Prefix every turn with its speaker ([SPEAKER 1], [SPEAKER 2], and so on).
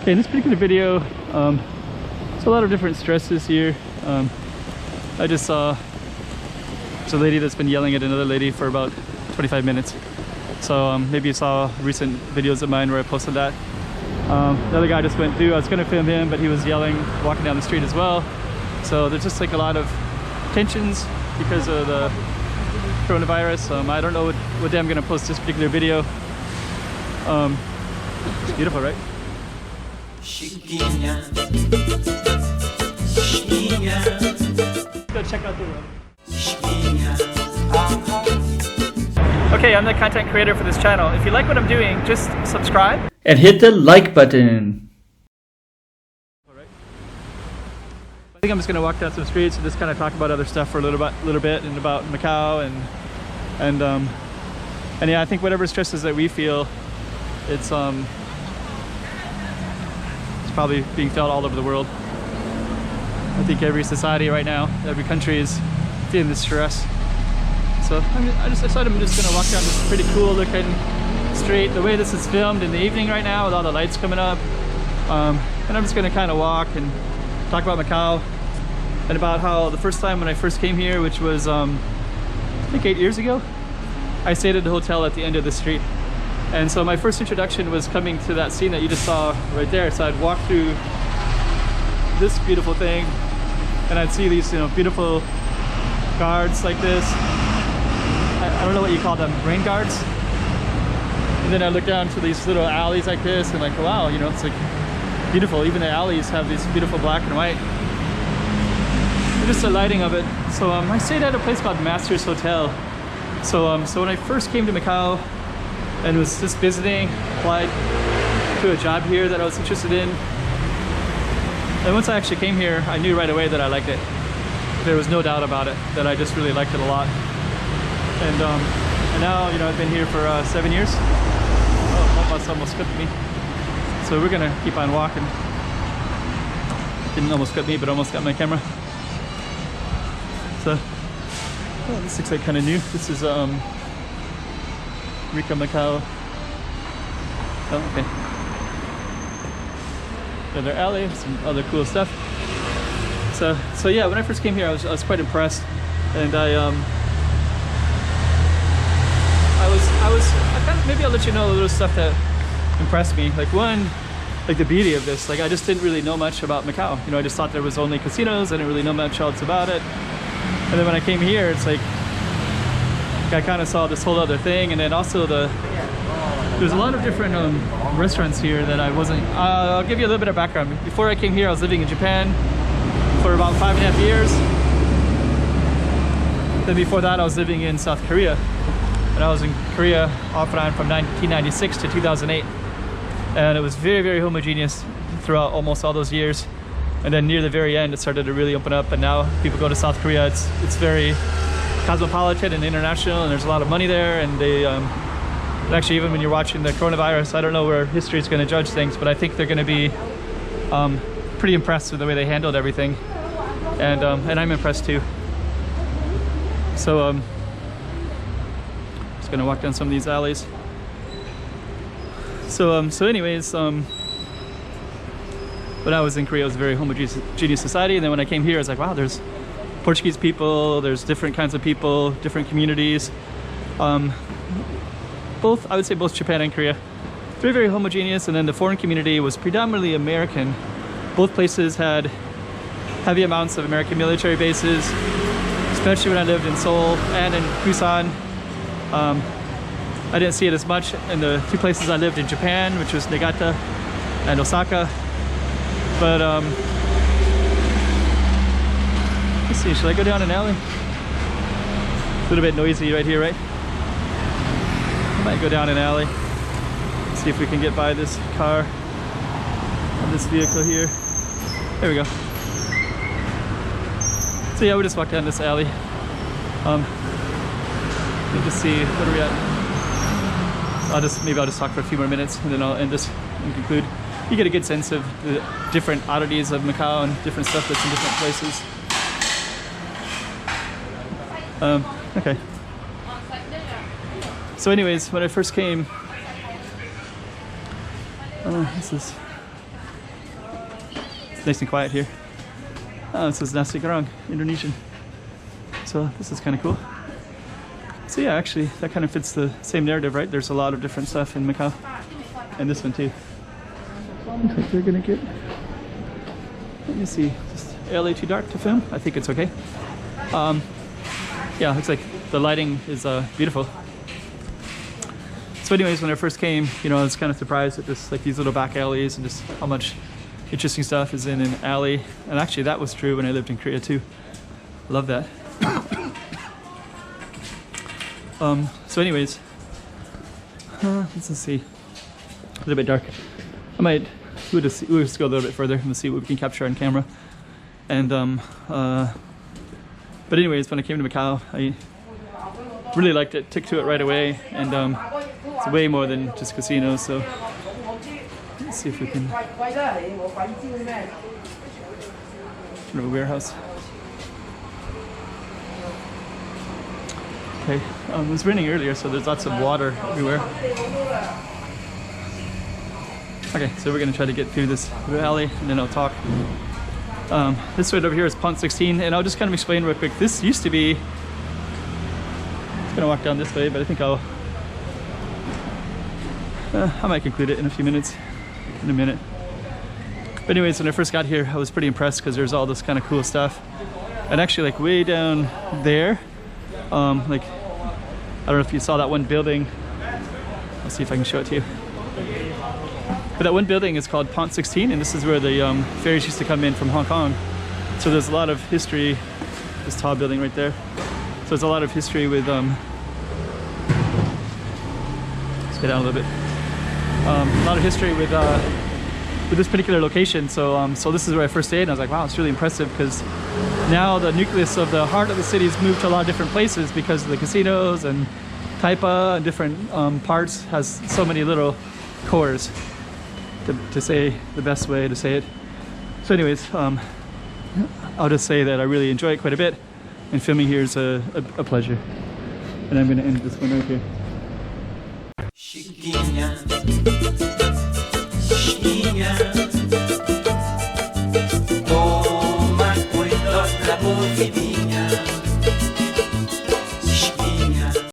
[SPEAKER 1] Okay, in this particular video, there's a lot of different stresses here. I just saw there's a lady that's been yelling at another lady for about 25 minutes. So maybe you saw recent videos of mine where I posted that. The other guy just went through. I was going to film him, but he was yelling, walking down the street as well. So there's just like a lot of tensions because of the coronavirus. I don't know what day I'm going to post this particular video. It's beautiful, right? Let's go check out the room. Okay, I'm the content creator for this channel. If you like what I'm doing, just subscribe and hit the like button. Alright. I think I'm just going to walk down some streets and just kind of talk about other stuff for a little bit and about Macau and yeah, I think whatever stresses that we feel, it's probably being felt all over the world. I think every society right now, every country is feeling this stress. So I decided I'm just going to walk down this pretty cool looking street. The way this is filmed in the evening right now with all the lights coming up. And I'm just going to kind of walk and talk about Macau and about how the first time when I first came here, which was I think 8 years ago, I stayed at the hotel at the end of the street. And so my first introduction was coming to that scene that you just saw right there. So I'd walk through this beautiful thing and I'd see these, beautiful guards like this. I don't know what you call them, rain guards. And then I look down to these little alleys like this and like, wow, it's like beautiful. Even the alleys have these beautiful black and white. And just the lighting of it. So I stayed at a place called Master's Hotel. So when I first came to Macau and was just visiting, applied to a job here that I was interested in. And once I actually came here, I knew right away that I liked it. There was no doubt about it, that I just really liked it a lot. And now, I've been here for 7 years. Oh, my bus almost clipped me. So we're gonna keep on walking. Didn't almost clip me, but almost got my camera. So, oh, this looks like kind of new. This is Rica Macau. Oh, okay. Another alley, some other cool stuff. So yeah, when I first came here, I was quite impressed, and I kind of, maybe I'll let you know a little stuff that impressed me. Like the beauty of this. Like I just didn't really know much about Macau. I just thought there was only casinos. I didn't really know much else about it. And then when I came here, it's like I kind of saw this whole other thing. And then also there's a lot of different restaurants here that I wasn't. I'll give you a little bit of background. Before I came here, I was living in Japan for about 5.5 years. Then before that, I was living in South Korea. And I was in Korea off and on from 1996 to 2008. And it was very, very homogeneous throughout almost all those years. And then near the very end, it started to really open up. And now people go to South Korea. It's very cosmopolitan and international, and there's a lot of money there. And they actually, even when you're watching the coronavirus, I don't know where history is going to judge things, but I think they're going to be pretty impressed with the way they handled everything. And I'm impressed too. So just gonna walk down some of these alleys. So anyways, when I was in Korea, it was a very homogeneous society, and then when I came here, I was like, wow, there's Portuguese people, there's different kinds of people, different communities. I would say both Japan and Korea. Very, very homogeneous, and then the foreign community was predominantly American. Both places had heavy amounts of American military bases, especially when I lived in Seoul and in Busan. I didn't see it as much in the two places I lived in Japan, which was Niigata and Osaka. But let's see, should I go down an alley? A little bit noisy right here, right? I might go down an alley. See if we can get by this car on this vehicle here. There we go. So yeah, we just walked down this alley. Let me just see, what are we at? Maybe I'll just talk for a few more minutes and then I'll end this and conclude. You get a good sense of the different oddities of Macau and different stuff that's in different places. Okay. So anyways, when I first came, this is It's nice and quiet here. Oh, this is nasi goreng, Indonesian. So this is kind of cool. So yeah, actually that kind of fits the same narrative, right? There's a lot of different stuff in Macau, and this one too. Looks like they're gonna get. Let me see. Just LA too dark to film? I think it's okay. Yeah, looks like the lighting is beautiful. So anyways, when I first came, you know, I was kind of surprised at just like these little back alleys and just how much interesting stuff is in an alley. And actually that was true when I lived in Korea too. Love that. So anyways, let's just see. A little bit dark. We'll just go a little bit further and see what we can capture on camera. And but anyways, when I came to Macau, I really liked it, took to it right away, and it's way more than just casinos. So let's see if we can. Kind of a warehouse. Okay, it was raining earlier, so there's lots of water everywhere. Okay, so we're gonna try to get through this alley, and then I'll talk. This right over here is Pont 16, and I'll just kind of explain real quick. This used to be. I'm gonna walk down this way, but I think I might conclude it in a few minutes, in a minute. But anyways, when I first got here, I was pretty impressed because there's all this kind of cool stuff. And actually, like way down there, like I don't know if you saw that one building. I'll see if I can show it to you. But that one building is called Pont 16, and this is where the ferries used to come in from Hong Kong. So there's a lot of history. This tall building right there. So there's a lot of history with. Let's get down a little bit. A lot of history with this particular location. So so this is where I first stayed, and I was like, wow, it's really impressive because now the nucleus of the heart of the city has moved to a lot of different places because of the casinos and Taipa and different parts has so many little cores. To say the best way to say it. So anyways, I'll just say that I really enjoy it quite a bit, and filming here is a pleasure. And I'm going to end this one right here. Chiquinha, chiquinha.